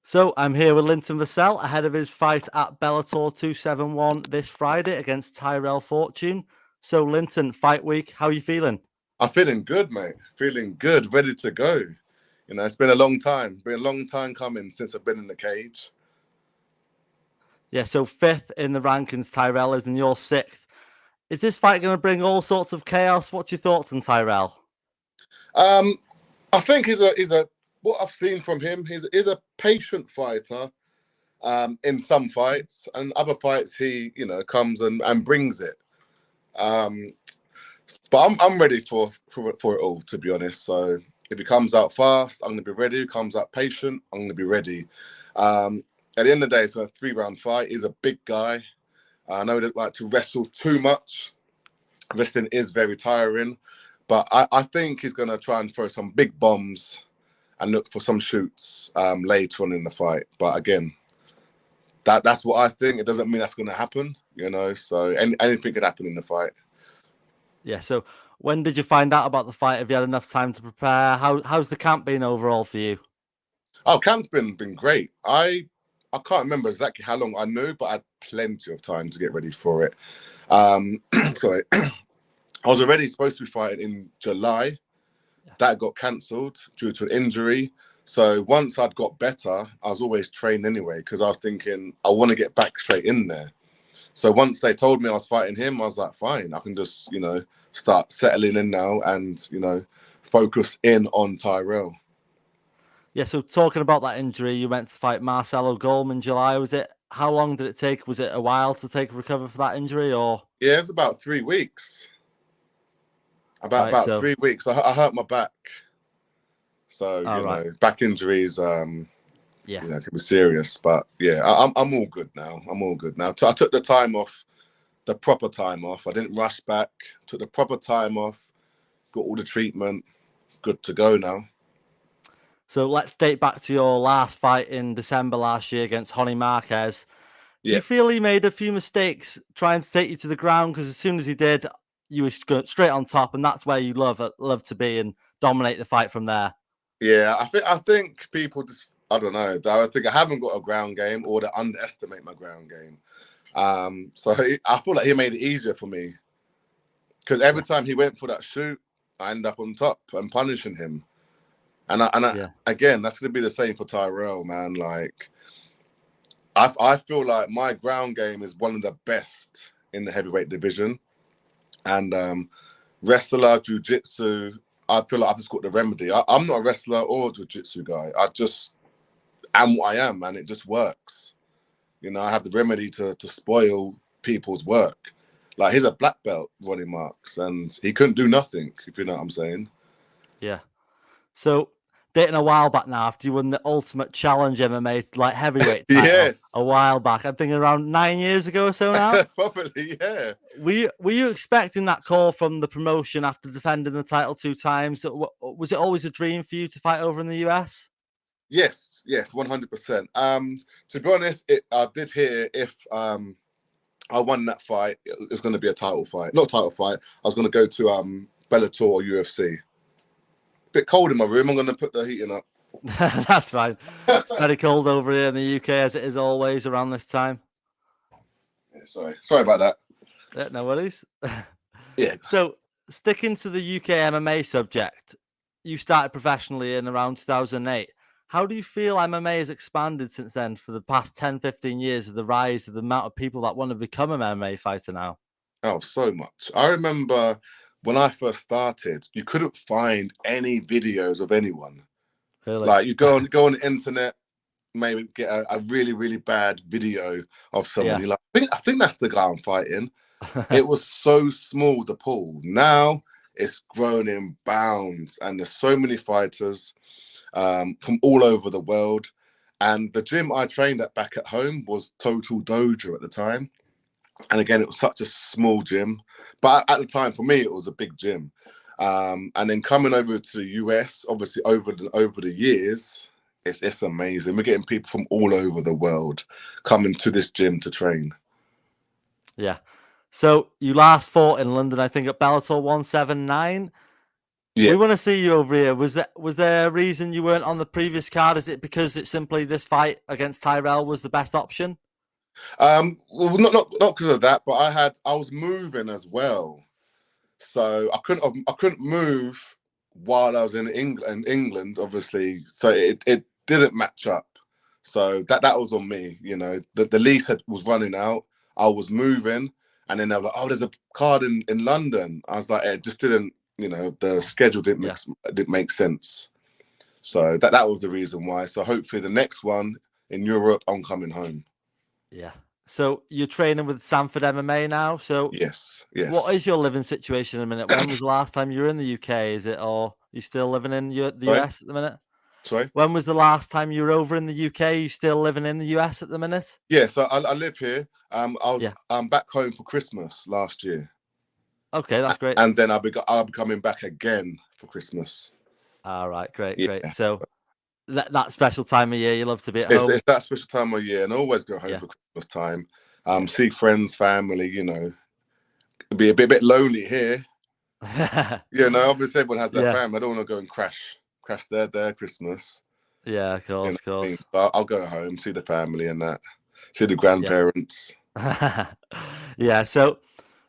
So I'm here with Linton Vassell ahead of his fight at Bellator 271 this Friday against Tyrell Fortune. So Linton, fight week, how are you feeling? I'm feeling good, mate. Feeling good, ready to go. It's been a long time. Been a long time coming since I've been in the cage. Yeah, so fifth in the rankings, Tyrell is, and you're sixth. Is this fight going to bring all sorts of chaos? What's your thoughts on Tyrell? I think he's a what I've seen from him. He's a patient fighter. In some fights, and other fights he comes and brings it. Um, but I'm ready for it all, to be honest. So if he comes out fast, I'm going to be ready. If he comes out patient, I'm going to be ready. At the end of the day, it's a 3-round fight. He's a big guy. I know he doesn't like to wrestle too much. Wrestling is very tiring, but I think he's going to try and throw some big bombs and look for some shoots later on in the fight. But again, that's what I think. It doesn't mean that's going to happen, So anything could happen in the fight. Yeah, so when did you find out about the fight? Have you had enough time to prepare? How's the camp been overall for you? Oh, camp's been great. I can't remember exactly how long I knew, but I had plenty of time to get ready for it. Sorry. I was already supposed to be fighting in July. That got cancelled due to an injury. So once I'd got better, I was always trained anyway because I was thinking I want to get back straight in there. So once they told me I was fighting him, I was like, fine, I can just, start settling in now and, focus in on Tyrell. Yeah, so talking about that injury, you went to fight Marcelo Golm in July. How long did it take? Was it a while to recover for that injury, or? Yeah, it's about 3 weeks. About 3 weeks. I hurt my back. So, back injuries, can be serious. But yeah, I'm all good now. I took the time off, the proper time off. I didn't rush back. Took the proper time off. Got all the treatment. Good to go now. So let's date back to your last fight in December last year against Honey Marquez. Do you feel he made a few mistakes trying to take you to the ground? Because as soon as he did, you were going straight on top, and that's where you love to be and dominate the fight from there. Yeah, I think people just, I don't know. I think I haven't got a ground game, or they underestimate my ground game. So I feel like he made it easier for me because every time he went for that shoot, I end up on top and punishing him. And again, that's going to be the same for Tyrell, man. Like, I feel like my ground game is one of the best in the heavyweight division. And wrestler, jiu-jitsu, I feel like I've just got the remedy. I'm not a wrestler or a jiu-jitsu guy. I just am what I am, and it just works. I have the remedy to spoil people's work. Like, he's a black belt, Ronnie Marks, and he couldn't do nothing, if you know what I'm saying. Yeah. So, dating a while back now, after you won the Ultimate Challenge MMA like heavyweight title Yes. a while back, I'm thinking around 9 years ago or so now. Probably, yeah. Were you expecting that call from the promotion after defending the title 2 times? Was it always a dream for you to fight over in the US? Yes, 100%. To be honest, I did hear if I won that fight, it was going to be a title fight. Not a title fight. I was going to go to Bellator or UFC. Bit cold in my room. I'm going to put the heating up. That's fine. It's very cold over here in the UK, as it is always around this time. Yeah, sorry about that. Yeah, no worries. Yeah. So, sticking to the UK MMA subject, you started professionally in around 2008. How do you feel MMA has expanded since then for the past 10, 15 years of the rise of the amount of people that want to become an MMA fighter now? Oh, so much. I remember when I first started, you couldn't find any videos of anyone. Really? Like, you go on the internet, maybe get a really, really bad video of someone. You're like, I think that's the guy I'm fighting. It was so small, the pool. Now it's grown in bounds, and there's so many fighters from all over the world. And the gym I trained at back at home was Total Dojo at the time. And again, it was such a small gym. But at the time, for me, it was a big gym. And then coming over to the US, obviously over the years, it's amazing. We're getting people from all over the world coming to this gym to train. Yeah. So you last fought in London, I think, at Bellator 179. Yeah. We want to see you over here. Was there a reason you weren't on the previous card? Is it because it's simply this fight against Tyrell was the best option? Well, not because of that, but I was moving as well, so I couldn't move while I was in England, obviously. So it didn't match up. So that was on me. You know, the lease was running out. I was moving, and then they were like, "Oh, there's a card in London." I was like, "It just didn't." You know, the schedule didn't make sense. So that was the reason why. So hopefully the next one in Europe, I'm coming home. Yeah. So you're training with Sanford MMA now. So Yes. what is your living situation in a minute? When was the last time you were in the UK? Is it, or you still living in the Sorry? US at the minute? Sorry? When was the last time you were over in the UK? You still living in the US at the minute? Yeah, so I live here. I was Yeah. back home for Christmas last year. Okay, that's great. And then I'll be coming back again for Christmas. All right, great, Yeah. great. So that special time of year, you love to be at It's home. that special time of year, and I always go home Yeah. for Christmas time. Yeah. See friends, family, you know. It'd be a bit lonely here. You know, obviously everyone has their Yeah. family. I don't want to go and crash their Christmas. Yeah, of You know course, of what I mean? course. So I'll go home, see the family and that, see the grandparents. Yeah, so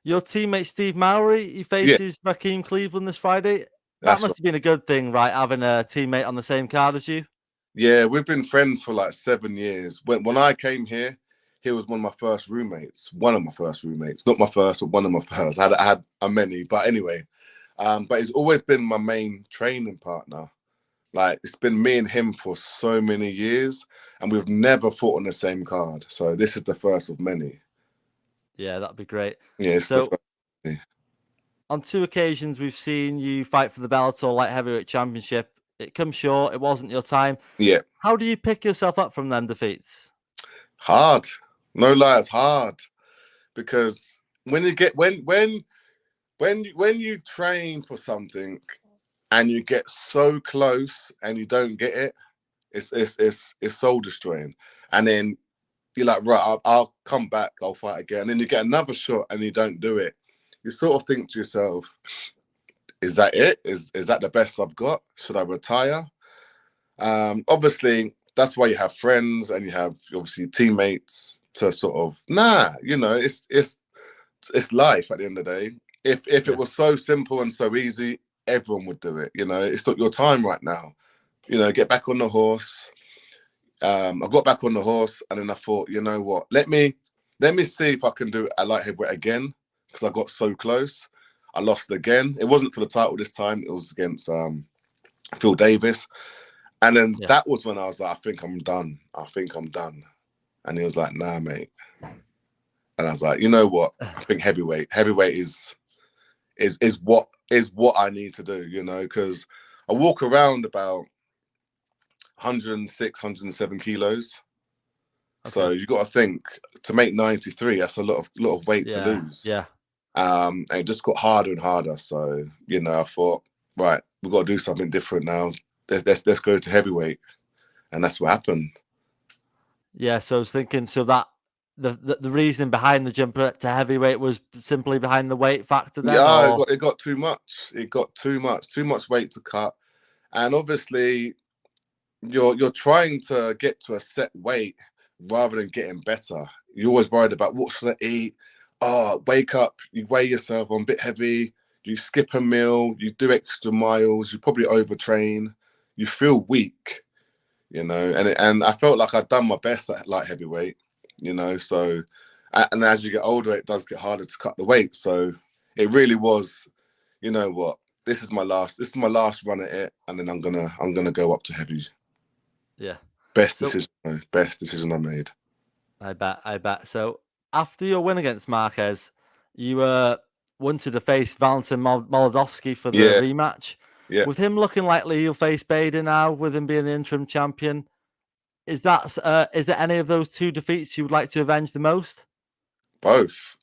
your teammate Steve Mowry, he Yeah, faces Raheem Cleveland this Friday. That that's right. must have been a good thing, right? Having a teammate on the same card as you. Yeah, we've been friends for like 7 years. When I came here, he was one of my first roommates. One of my first roommates, not my first, but one of my first. I had a many, but anyway. But he's always been my main training partner. Like it's been me and him for so many years, and we've never fought on the same card. So this is the first of many. Yeah, that'd be great. Yeah, it's the So first. Yeah. on 2 occasions, we've seen you fight for the Bellator Light Heavyweight Championship. It comes short. It wasn't your time. Yeah, How do you pick yourself up from them defeats? hard. No lie, it's hard because when you get when you train for something and you get so close and you don't get it, it's soul destroying. And then you're like, right, I'll come back, I'll fight again. And then you get another shot and you don't do it. You sort of think to yourself, is that it? Is that the best I've got? Should I retire? Obviously, that's why you have friends and you have obviously teammates to sort of, you know, it's life at the end of the day. If it was so simple and so easy, everyone would do it. You know, it's not your time right now. You know, get back on the horse. I got back on the horse and then I thought, you know what? Let me see if I can do a light heavyweight again because I got so close. I lost again. It wasn't for the title this time. It was against Phil Davis. And then that was when I was like, I think I'm done. And he was like, nah, mate. And I was like, you know what? I think heavyweight is what I need to do, you know, because I walk around about 106, 107 kilos. Okay. So you got to think to make 93, that's a lot of weight to lose. Yeah. And it just got harder and harder. So, you know, I thought, right, we've got to do something different now. Let's go to heavyweight. And that's what happened. Yeah, so I was thinking, so that the reasoning behind the jump to heavyweight was simply behind the weight factor then? Yeah, or... it got too much. It got too much weight to cut. And obviously you're trying to get to a set weight rather than getting better. You're always worried about what should I eat? Oh, wake up, you weigh yourself on a bit heavy, you skip a meal, you do extra miles, you probably overtrain, you feel weak, you know, and I felt like I'd done my best at light heavyweight, you know, so and as you get older, it does get harder to cut the weight. So it really was, you know what, this is my last run at it, and then I'm gonna go up to heavy. Yeah. Best decision I made. I bet. So after your win against Marquez, you wanted to face Valentin Molodovsky for the rematch. Yeah. With him looking likely he'll face Bader now, with him being the interim champion, is there any of those two defeats you would like to avenge the most? Both.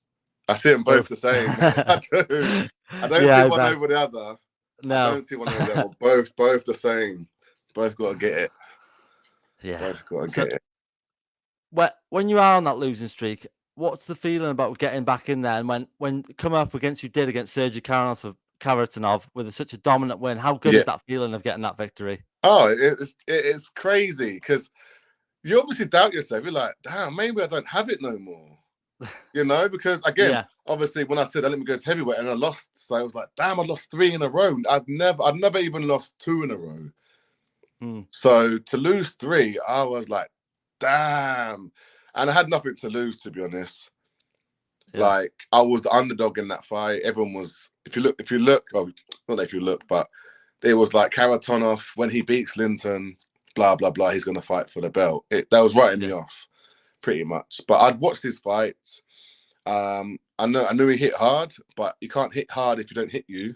I see them both the same. I do. I don't see one over the other. No. I don't see one over the other. Both the same. Both got to get it. Yeah. Both got to get it. When you are on that losing streak, what's the feeling about getting back in there? And when coming up against you did against Sergio Kharitonov with such a dominant win. How good is that feeling of getting that victory? Oh, it's crazy because you obviously doubt yourself. You're like, damn, maybe I don't have it no more. You know, because again, obviously when I said let me go to heavyweight and I lost, so I was like, damn, I lost 3 in a row. I'd never even lost 2 in a row. So to lose 3, I was like, damn. And I had nothing to lose, to be honest. Like I was the underdog in that fight. Everyone was, if you look, well, not that if you look, but it was like Kharitonov, when he beats Linton, blah blah blah, he's gonna fight for the belt. That was writing me off, pretty much. But I'd watched his fights. I knew he hit hard, but you can't hit hard if you don't hit you.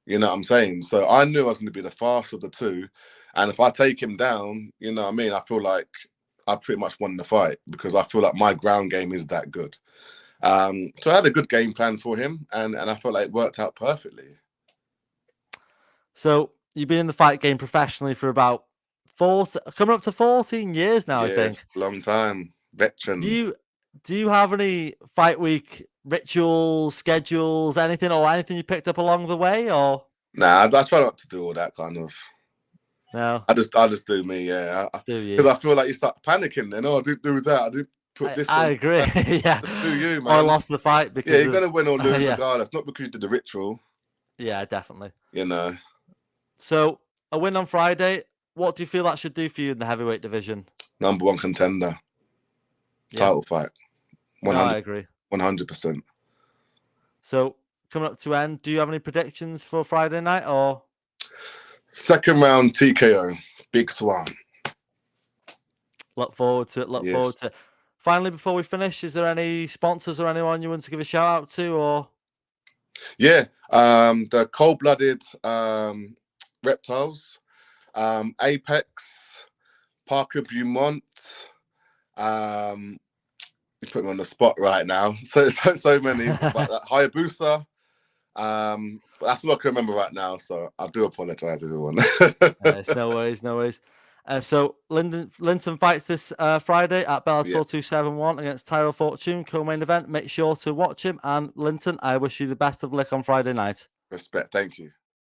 You know what I'm saying? So I knew I was going to be the fastest of the 2. And if I take him down, you know what I mean? I feel like I pretty much won the fight because I feel like my ground game is that good. So I had a good game plan for him, and I felt like it worked out perfectly. So you've been in the fight game professionally for about coming up to 14 years now, I think. Long time. Veteran. Do you have any fight week rituals, schedules, anything you picked up along the way, or? Nah, I try not to do all that kind of. No. I just do me, because I feel like you start panicking then. Oh, I didn't do that. I didn't put this. I agree. Yeah. Just do you, man. Or I lost the fight because you're gonna win or lose regardless. Not because you did the ritual. Yeah, definitely. You know. So a win on Friday. What do you feel that should do for you in the heavyweight division? Number 1 contender. Title fight. 100, I agree. 100%. So coming up to end, do you have any predictions for Friday night or? Second round TKO. Big Swan. Look forward to it. Forward to it. Finally, before we finish, is there any sponsors or anyone you want to give a shout out to, or? Yeah, the cold-blooded reptiles, Apex, Parker Beaumont. You put me on the spot right now. So many. But Hayabusa. That's all I can remember right now. So I do apologize, everyone. No worries. So Linton fights this Friday at Bellator 271 against Tyrell Fortune, co-main event. Make sure to watch him. And Linton, I wish you the best of luck on Friday night. Respect. Thank you.